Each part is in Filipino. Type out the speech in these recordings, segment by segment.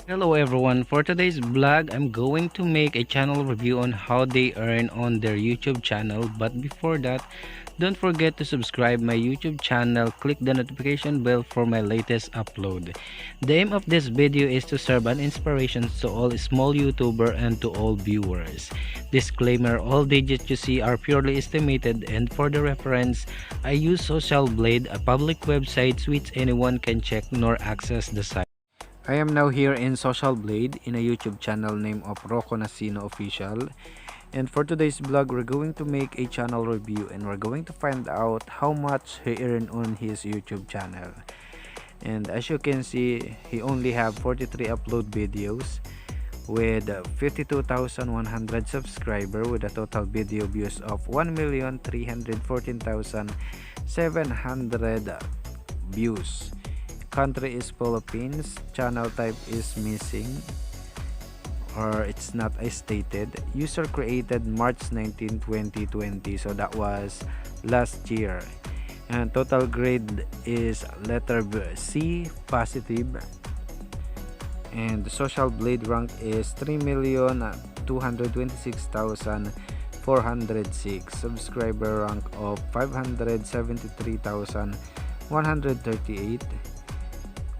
Hello everyone, for today's vlog I'm going to make a channel review on how they earn on their YouTube channel, but before that don't forget to subscribe my YouTube channel, click the notification bell for my latest upload. The aim of this video is to serve an inspiration to all small YouTuber and to all viewers. Disclaimer, all digits you see are purely estimated, and for the reference I use Social Blade, a public website which anyone can check nor access the site. I am now here in Social Blade in a YouTube channel named of Rocco Nacino Official, and for today's vlog we're going to make a channel review and we're going to find out how much he earned on his YouTube channel. And as you can see, he only have 43 upload videos with 52,100 subscriber with a total video views of 1,314,700 views. Country is Philippines, channel type is missing or it's not as stated. User created March 19, 2020, so that was last year. And total grade is letter C, positive. And the Social Blade rank is 3,226,406. Subscriber rank of 573,138.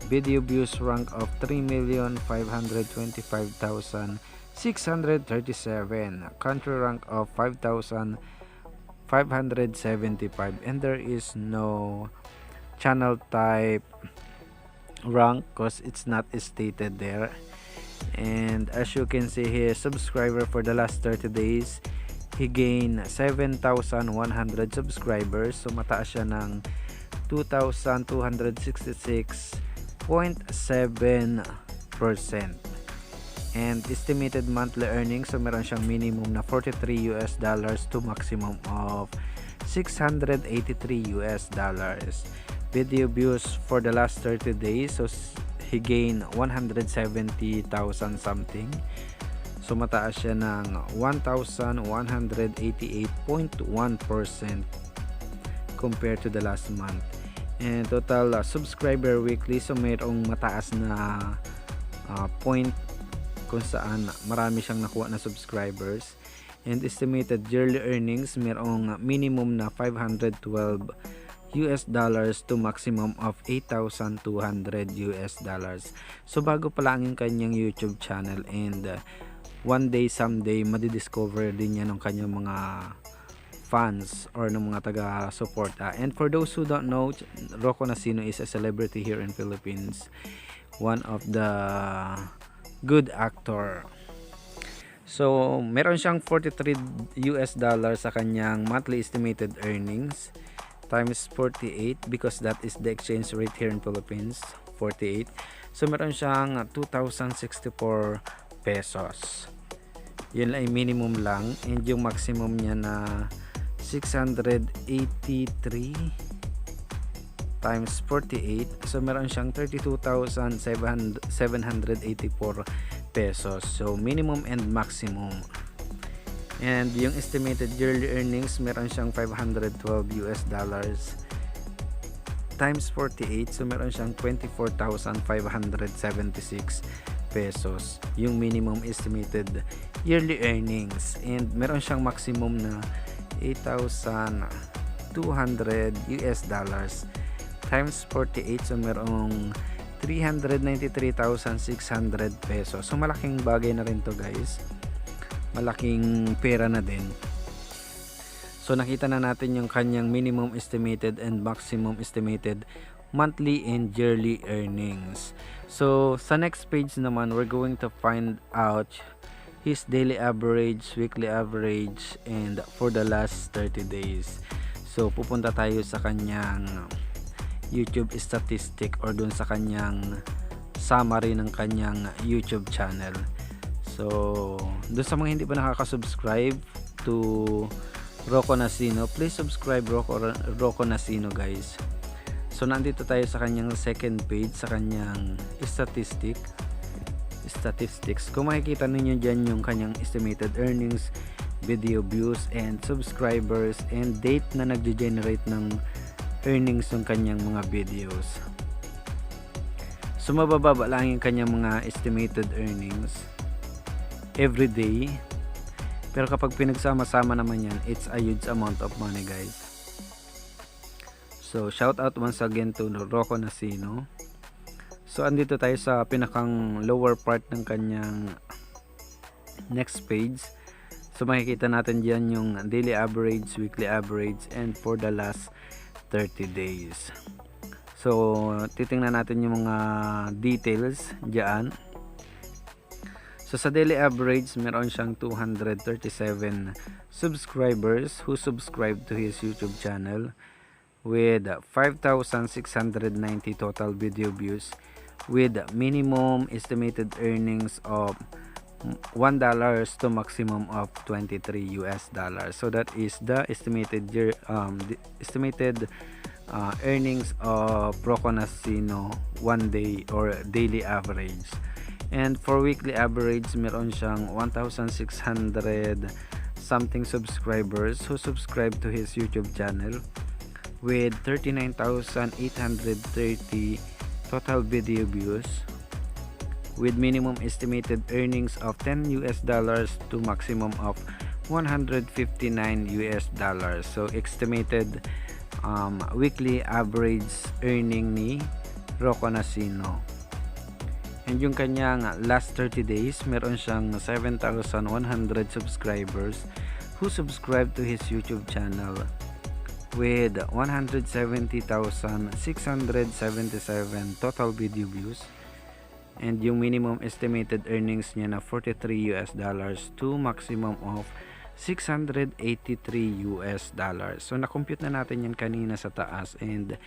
Video views rank of 3,525,637. Country rank of 5,575, and there is no channel type rank because it's not stated there. And as you can see, his subscriber for the last 30 days he gained 7,100 subscribers, so mataas siya ng 2,266.7%. And estimated monthly earnings, so meron siyang minimum na $43 to maximum of $683. Video views for the last 30 days, so he gained 170,000 something, so mataas siya ng 1,188.1% compared to the last month. And total subscriber weekly, so mayroong mataas na point kung saan marami siyang nakuha na subscribers. And estimated yearly earnings, mayroong minimum na $512 to maximum of $8,200. So bago pa lang yung kanyang YouTube channel, and one day someday madidiscover din niya ng kanyang mga fans or ng mga taga-suporta. And for those who don't know, Rocco Nacino is a celebrity here in Philippines, one of the good actor. So meron siyang $43 sa kanyang monthly estimated earnings times 48, because that is the exchange rate here in Philippines, 48. So meron siyang 2,064 pesos. Yun ay minimum lang, and yung maximum niya na 683 times 48, so meron siyang 32,784 pesos. So minimum and maximum. And yung estimated yearly earnings, meron siyang $512 times 48, so meron siyang 24,576 pesos yung minimum estimated yearly earnings. And meron siyang maximum na $8,200 times 48, so merong 393,600 pesos. So malaking bagay na rin to guys, malaking pera na din. So nakita na natin yung kanyang minimum estimated and maximum estimated monthly and yearly earnings. So sa next page naman, we're going to find out his daily average, weekly average, and for the last 30 days. So pupunta tayo sa kanyang YouTube statistic or dun sa kanyang summary ng kanyang YouTube channel. So dun sa mga hindi pa nakaka-subscribe to Rocco Nacino, please subscribe Rocco Nacino guys. So nandito tayo sa kanyang second page, sa kanyang statistics. Kung makikita ninyo dyan yung kanyang estimated earnings, video views, and subscribers, and date na nagge-generate ng earnings ng kanyang mga videos. So mabababa lang yung kanyang mga estimated earnings every day. Pero kapag pinagsama-sama naman yan, it's a huge amount of money, guys. So shout out once again to Rocco Nacino. So andito tayo sa pinakang lower part ng kanyang next page. So makikita natin diyan yung daily average, weekly average, and for the last 30 days. So titingnan natin yung mga details diyan. So sa daily average, meron siyang 237 subscribers who subscribe to his YouTube channel with 5,690 total video views with minimum estimated earnings of $1 to maximum of $23. So that is the estimated earnings of Rocco Nacino one day or daily average. And for weekly average, meron siyang 1,600 something subscribers who subscribe to his YouTube channel with 39,830 total video views with minimum estimated earnings of $10 to maximum of $159. So estimated weekly average earning ni Rocco Nacino. And yung kanyang last 30 days, meron siyang 7,100 subscribers who subscribe to his YouTube channel with 170,677 total video views. And yung minimum estimated earnings niya na $43 to maximum of $683. So na-compute na natin yan kanina sa taas and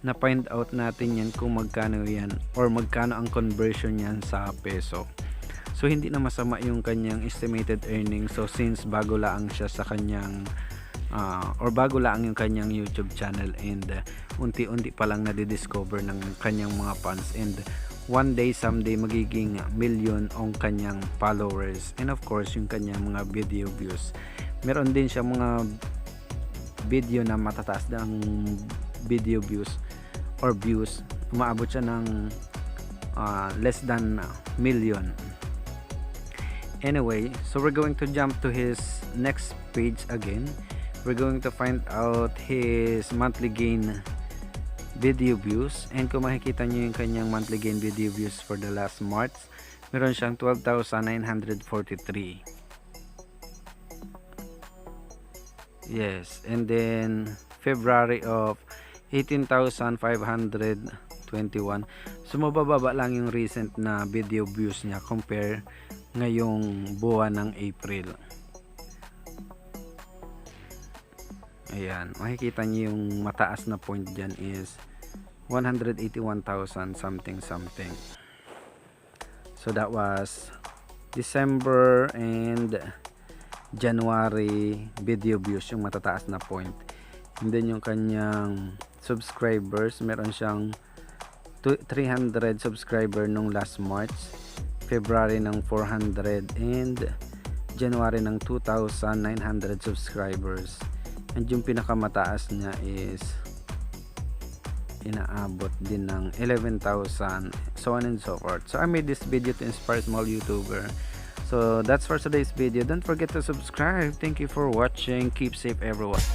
na-find out natin yan kung magkano yan or magkano ang conversion yan sa peso. So hindi na masama yung kanyang estimated earnings. So since bago lang siya sa kanyang or bago lang yung kanyang YouTube channel and unti-unti pa lang nadidiscover ng kanyang mga fans, and one day someday magiging million ang kanyang followers and of course yung kanyang mga video views. Meron din siya mga video na matataas ng video views or views, umaabot siya ng less than million. Anyway, so we're going to jump to his next page again. We're going to find out his monthly gain video views, and kung makikita nyo yung kanyang monthly gain video views for the last March, meron siyang 12,943. Yes, and then February of 18,521. So mabababa lang yung recent na video views niya compare ngayong buwan ng April. Ayan, makikita niyo yung mataas na point dyan is 181,000 something. So that was December and January video views, yung matataas na point. And then yung kanyang subscribers, meron siyang 300 subscriber nung last March, February ng 400, and January ng 2,900 subscribers. And yung pinakamataas niya is inaabot din ng 11,000, so on and so forth. So I made this video to inspire small YouTuber. So that's for today's video. Don't forget to subscribe. Thank you for watching. Keep safe, everyone.